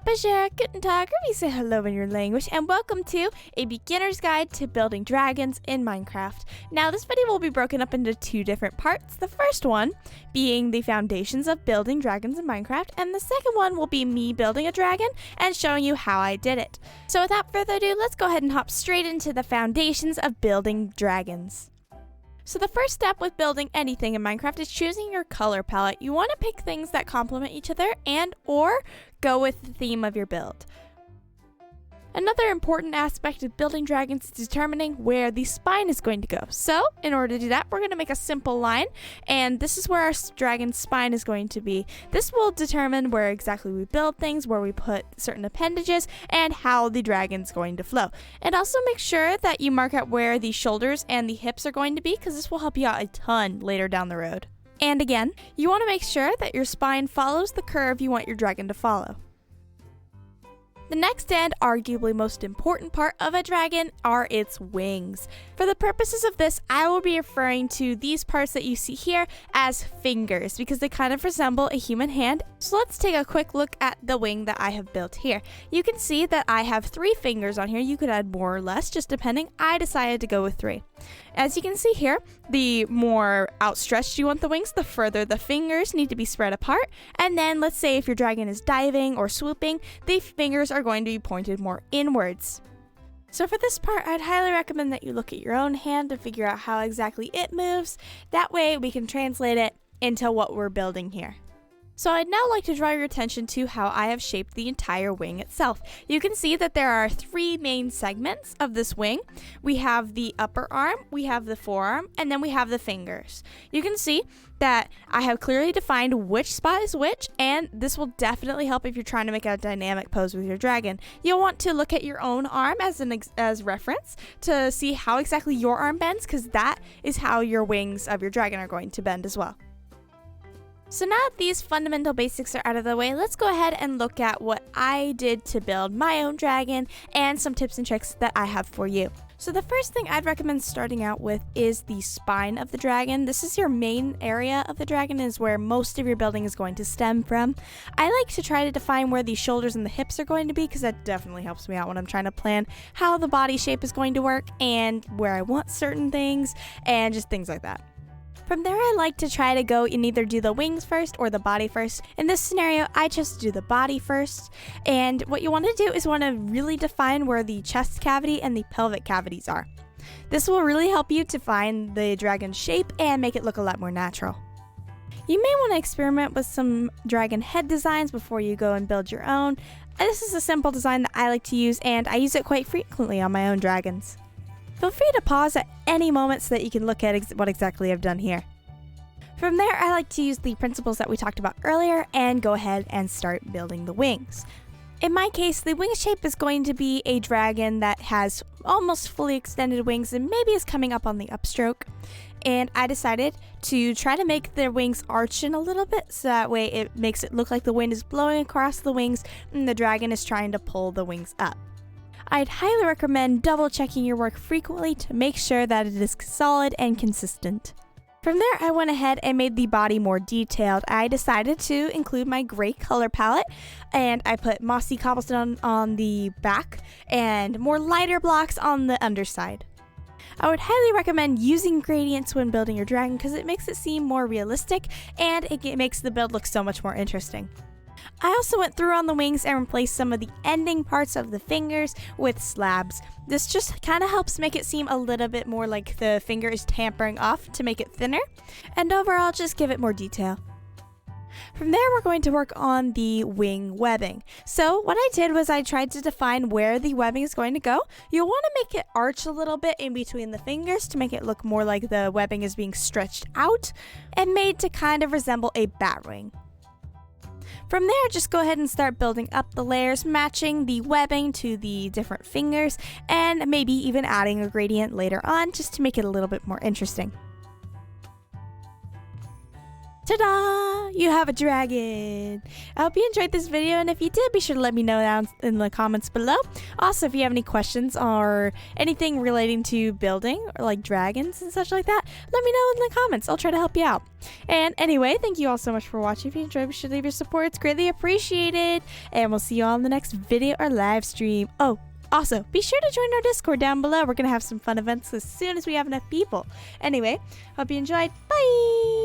Bonjour, Guttentag, or we say hello in your language, and welcome to a beginner's guide to building dragons in Minecraft. Now, this video will be broken up into two different parts. The first one being the foundations of building dragons in Minecraft, and the second one will be me building a dragon and showing you how I did it. So without further ado, let's go ahead and hop straight into the foundations of building dragons. So the first step with building anything in Minecraft is choosing your color palette. You want to pick things that complement each other and or go with the theme of your build. Another important aspect of building dragons is determining where the spine is going to go. So in order to do that, we're going to make a simple line, and this is where our dragon's spine is going to be. This will determine where exactly we build things, where we put certain appendages, and how the dragon's going to flow. And also make sure that you mark out where the shoulders and the hips are going to be, because this will help you out a ton later down the road. And again, you want to make sure that your spine follows the curve you want your dragon to follow. The next and arguably most important part of a dragon are its wings. For the purposes of this, I will be referring to these parts that you see here as fingers because they kind of resemble a human hand. So let's take a quick look at the wing that I have built here. You can see that I have 3 fingers on here. You could add more or less, just depending. I decided to go with 3. As you can see here, the more outstretched you want the wings, the further the fingers need to be spread apart. And then let's say if your dragon is diving or swooping, the fingers are going to be pointed more inwards. So for this part, I'd highly recommend that you look at your own hand to figure out how exactly it moves. That way we can translate it into what we're building here. So I'd now like to draw your attention to how I have shaped the entire wing itself. You can see that there are 3 main segments of this wing. We have the upper arm, we have the forearm, and then we have the fingers. You can see that I have clearly defined which spot is which, and this will definitely help if you're trying to make a dynamic pose with your dragon. You'll want to look at your own arm as reference to see how exactly your arm bends, because that is how your wings of your dragon are going to bend as well. So now that these fundamental basics are out of the way, let's go ahead and look at what I did to build my own dragon and some tips and tricks that I have for you. So the first thing I'd recommend starting out with is the spine of the dragon. This is your main area of the dragon, is where most of your building is going to stem from. I like to try to define where the shoulders and the hips are going to be, because that definitely helps me out when I'm trying to plan how the body shape is going to work and where I want certain things and just things like that. From there, I like to try to go and either do the wings first or the body first. In this scenario, I chose to do the body first. And what you want to do is want to really define where the chest cavity and the pelvic cavities are. This will really help you to find the dragon's shape and make it look a lot more natural. You may want to experiment with some dragon head designs before you go and build your own. This is a simple design that I like to use, and I use it quite frequently on my own dragons. Feel free to pause at any moment so that you can look at what exactly I've done here. From there, I like to use the principles that we talked about earlier and go ahead and start building the wings. In my case, the wing shape is going to be a dragon that has almost fully extended wings and maybe is coming up on the upstroke. And I decided to try to make the wings arch in a little bit, so that way it makes it look like the wind is blowing across the wings and the dragon is trying to pull the wings up. I'd highly recommend double checking your work frequently to make sure that it is solid and consistent. From there, I went ahead and made the body more detailed. I decided to include my gray color palette, and I put mossy cobblestone on the back and more lighter blocks on the underside. I would highly recommend using gradients when building your dragon because it makes it seem more realistic and it makes the build look so much more interesting. I also went through on the wings and replaced some of the ending parts of the fingers with slabs. This just kind of helps make it seem a little bit more like the finger is tampering off to make it thinner, and overall just give it more detail. From there, we're going to work on the wing webbing. So what I did was I tried to define where the webbing is going to go. You'll want to make it arch a little bit in between the fingers to make it look more like the webbing is being stretched out and made to kind of resemble a bat wing. From there, just go ahead and start building up the layers, matching the webbing to the different fingers, and maybe even adding a gradient later on just to make it a little bit more interesting. Ta-da! You have a dragon! I hope you enjoyed this video, and if you did, be sure to let me know down in the comments below. Also, if you have any questions or anything relating to building, or like dragons and such like that, let me know in the comments. I'll try to help you out. And anyway, thank you all so much for watching. If you enjoyed, be sure to leave your support. It's greatly appreciated. And we'll see you all in the next video or live stream. Oh, also, be sure to join our Discord down below. We're going to have some fun events as soon as we have enough people. Anyway, hope you enjoyed. Bye!